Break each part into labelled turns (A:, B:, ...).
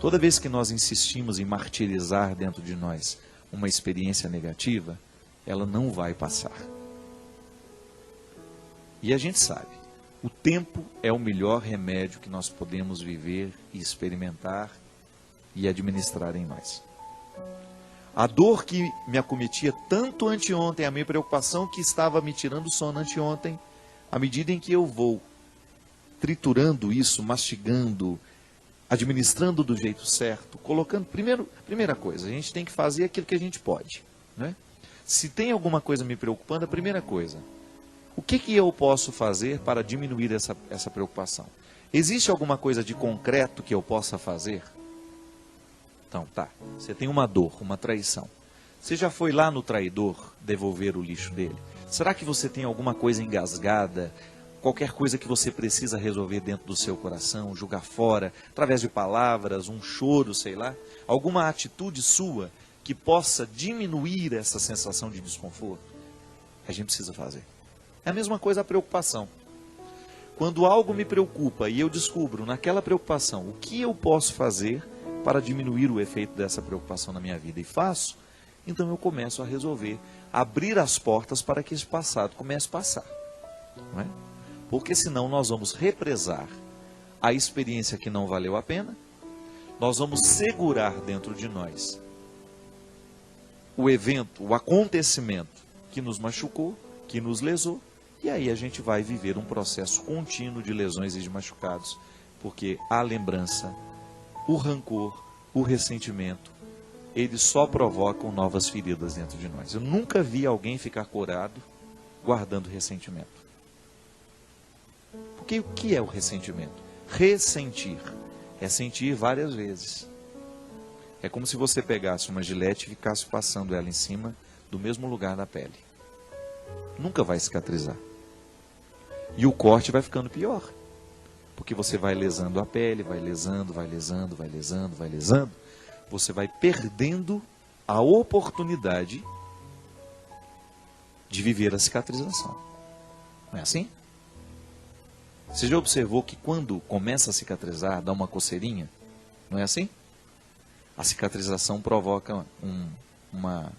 A: Toda vez que nós insistimos em martirizar dentro de nós uma experiência negativa, ela não vai passar. E a gente sabe, o tempo é o melhor remédio que nós podemos viver e experimentar e administrar em nós. A dor que me acometia tanto anteontem, a minha preocupação que estava me tirando o sono anteontem, à medida em que eu vou triturando isso, mastigando, administrando do jeito certo, colocando, primeira coisa, a gente tem que fazer aquilo que a gente pode, né? Se tem alguma coisa me preocupando, a primeira coisa, o que eu posso fazer para diminuir essa preocupação? Existe alguma coisa de concreto que eu possa fazer? Então, tá, você tem uma dor, uma traição. Você já foi lá no traidor devolver o lixo dele? Será que você tem alguma coisa engasgada, qualquer coisa que você precisa resolver dentro do seu coração, jogar fora, através de palavras, um choro, sei lá? Alguma atitude sua que possa diminuir essa sensação de desconforto? A gente precisa fazer. É a mesma coisa a preocupação. Quando algo me preocupa e eu descubro naquela preocupação o que eu posso fazer para diminuir o efeito dessa preocupação na minha vida e faço, então eu começo a resolver, abrir as portas para que esse passado comece a passar. Não é? Porque senão nós vamos represar a experiência que não valeu a pena, nós vamos segurar dentro de nós o evento, o acontecimento que nos machucou, que nos lesou, e aí a gente vai viver um processo contínuo de lesões e de machucados, porque a lembrança, o rancor, o ressentimento, eles só provocam novas feridas dentro de nós. Eu nunca vi alguém ficar curado guardando ressentimento. Porque o que é o ressentimento? Ressentir. É sentir várias vezes. É como se você pegasse uma gilete e ficasse passando ela em cima do mesmo lugar da pele. Nunca vai cicatrizar. E o corte vai ficando pior. Porque você vai lesando a pele, vai lesando, vai lesando, vai lesando, vai lesando. Você vai perdendo a oportunidade de viver a cicatrização. Não é assim? Você já observou que quando começa a cicatrizar, dá uma coceirinha? Não é assim? A cicatrização provoca uma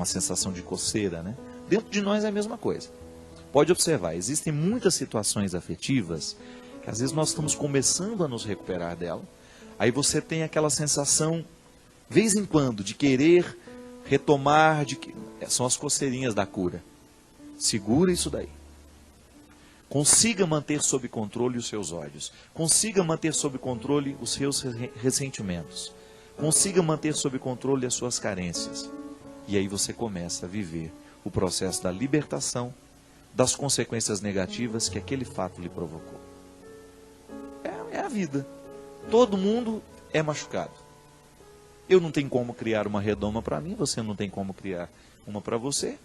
A: sensação de coceira, né? Dentro de nós é a mesma coisa. Pode observar, existem muitas situações afetivas que às vezes nós estamos começando a nos recuperar dela. Aí você tem aquela sensação, vez em quando, de querer retomar, são as coceirinhas da cura. Segura isso daí. Consiga manter sob controle os seus ódios. Consiga manter sob controle os seus ressentimentos. Consiga manter sob controle as suas carências. E aí você começa a viver o processo da libertação das consequências negativas que aquele fato lhe provocou. É a vida. Todo mundo é machucado. Eu não tenho como criar uma redoma para mim, você não tem como criar uma para você.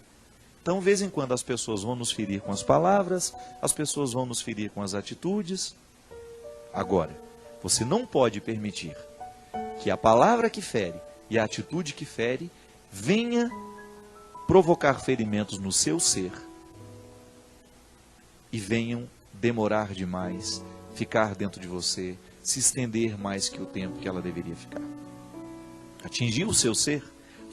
A: Então, de vez em quando, as pessoas vão nos ferir com as palavras, as pessoas vão nos ferir com as atitudes. Agora, você não pode permitir que a palavra que fere e a atitude que fere venha provocar ferimentos no seu ser e venham demorar demais, ficar dentro de você, se estender mais que o tempo que ela deveria ficar. Atingir o seu ser,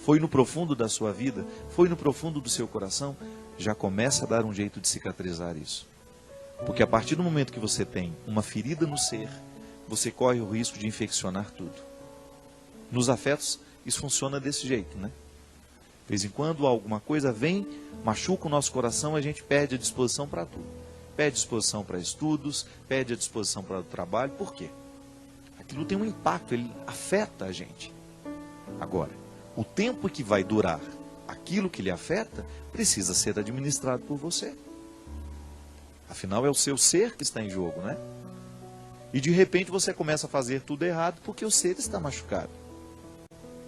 A: foi no profundo da sua vida, foi no profundo do seu coração, já começa a dar um jeito de cicatrizar isso. Porque a partir do momento que você tem uma ferida no ser, você corre o risco de infeccionar tudo. Nos afetos, isso funciona desse jeito, né? De vez em quando alguma coisa vem, machuca o nosso coração, a gente perde a disposição para tudo. Perde a disposição para estudos, perde a disposição para o trabalho. Por quê? Aquilo tem um impacto, ele afeta a gente. Agora, o tempo que vai durar aquilo que lhe afeta, precisa ser administrado por você. Afinal, é o seu ser que está em jogo, né? E de repente você começa a fazer tudo errado porque o ser está machucado.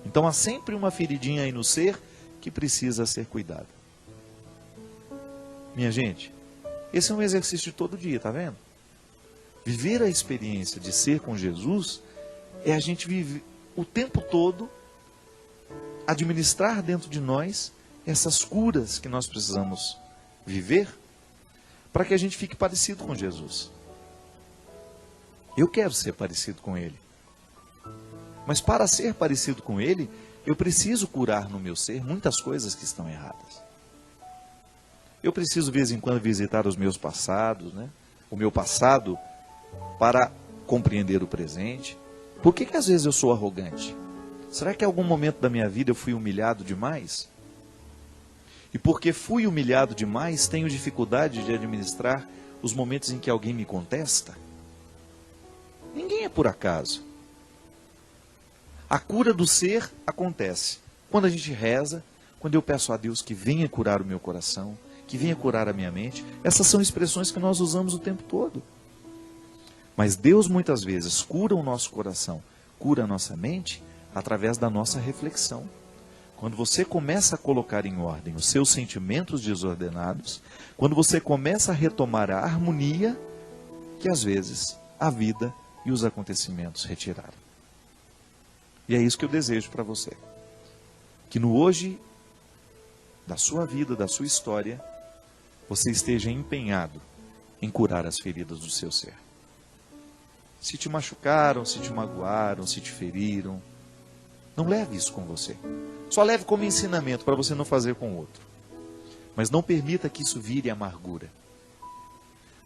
A: Então há sempre uma feridinha aí no ser que precisa ser cuidada. Minha gente, esse é um exercício de todo dia, tá vendo? Viver a experiência de ser com Jesus é a gente viver o tempo todo, administrar dentro de nós essas curas que nós precisamos viver para que a gente fique parecido com Jesus. Eu quero ser parecido com Ele. Mas para ser parecido com Ele, eu preciso curar no meu ser muitas coisas que estão erradas. Eu preciso, de vez em quando, visitar os meus passados, né? O meu passado, para compreender o presente. Por que às vezes eu sou arrogante? Será que em algum momento da minha vida eu fui humilhado demais? E porque fui humilhado demais, tenho dificuldade de administrar os momentos em que alguém me contesta? Ninguém é por acaso. A cura do ser acontece quando a gente reza, quando eu peço a Deus que venha curar o meu coração, que venha curar a minha mente. Essas são expressões que nós usamos o tempo todo. Mas Deus muitas vezes cura o nosso coração, cura a nossa mente, através da nossa reflexão. Quando você começa a colocar em ordem os seus sentimentos desordenados, quando você começa a retomar a harmonia que às vezes a vida e os acontecimentos retiraram. E é isso que eu desejo para você. Que no hoje da sua vida, da sua história, você esteja empenhado em curar as feridas do seu ser. Se te machucaram, se te magoaram, se te feriram, não leve isso com você. Só leve como ensinamento para você não fazer com o outro. Mas não permita que isso vire amargura.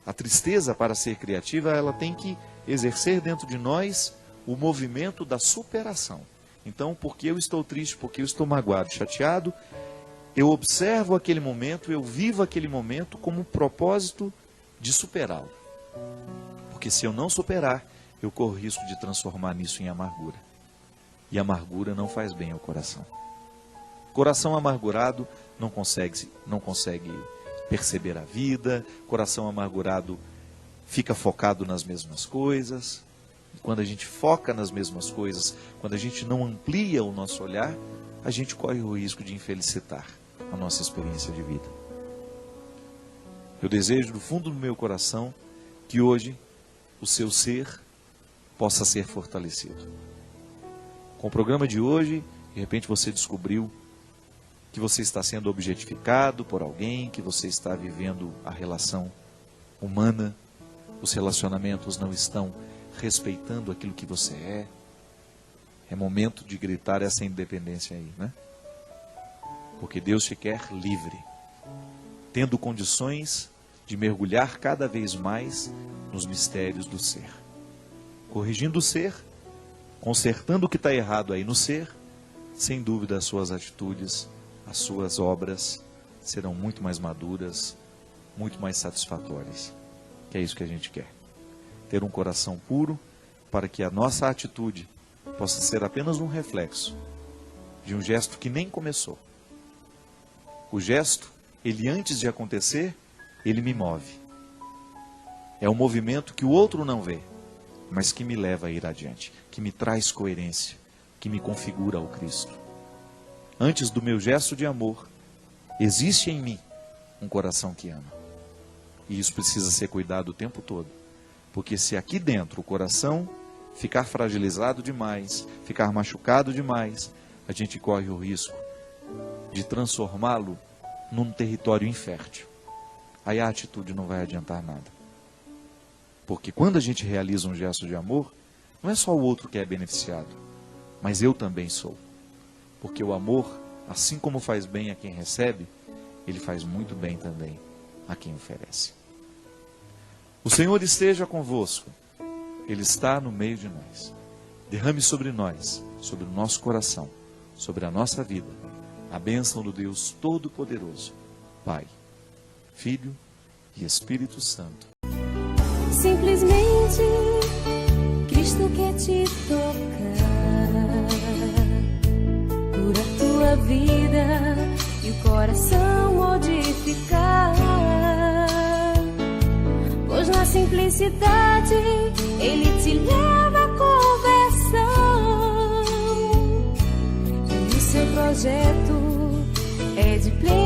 A: A tristeza, para ser criativa, ela tem que exercer dentro de nós o movimento da superação. Então, porque eu estou triste, porque eu estou magoado, chateado, eu observo aquele momento, eu vivo aquele momento como um propósito de superá-lo. Porque se eu não superar, eu corro risco de transformar nisso em amargura. E amargura não faz bem ao coração. Coração amargurado não consegue perceber a vida. Coração amargurado fica focado nas mesmas coisas. E quando a gente foca nas mesmas coisas, quando a gente não amplia o nosso olhar, a gente corre o risco de infelicitar a nossa experiência de vida. Eu desejo do fundo do meu coração que hoje o seu ser possa ser fortalecido. Com o programa de hoje, de repente você descobriu que você está sendo objetificado por alguém, que você está vivendo a relação humana, os relacionamentos não estão respeitando aquilo que você é. É momento de gritar essa independência aí, né? Porque Deus te quer livre, tendo condições de mergulhar cada vez mais nos mistérios do ser. Corrigindo o ser, consertando o que está errado aí no ser, sem dúvida as suas atitudes, as suas obras serão muito mais maduras, muito mais satisfatórias. Que é isso que a gente quer. Ter um coração puro para que a nossa atitude possa ser apenas um reflexo de um gesto que nem começou. O gesto, ele antes de acontecer, ele me move. É um movimento que o outro não vê, mas que me leva a ir adiante, que me traz coerência, que me configura ao Cristo. Antes do meu gesto de amor, existe em mim um coração que ama. E isso precisa ser cuidado o tempo todo. Porque se aqui dentro o coração ficar fragilizado demais, ficar machucado demais, a gente corre o risco de transformá-lo num território infértil. Aí a atitude não vai adiantar nada. Porque quando a gente realiza um gesto de amor, não é só o outro que é beneficiado, mas eu também sou. Porque o amor, assim como faz bem a quem recebe, ele faz muito bem também a quem oferece. O Senhor esteja convosco. Ele está no meio de nós. Derrame sobre nós, sobre o nosso coração, sobre a nossa vida, a bênção do Deus Todo-Poderoso, Pai, Filho e Espírito Santo.
B: Simplesmente Cristo quer te tocar, curar tua vida e o coração modificar. Pois na simplicidade Ele te leva à conversão, e o seu projeto é de pleno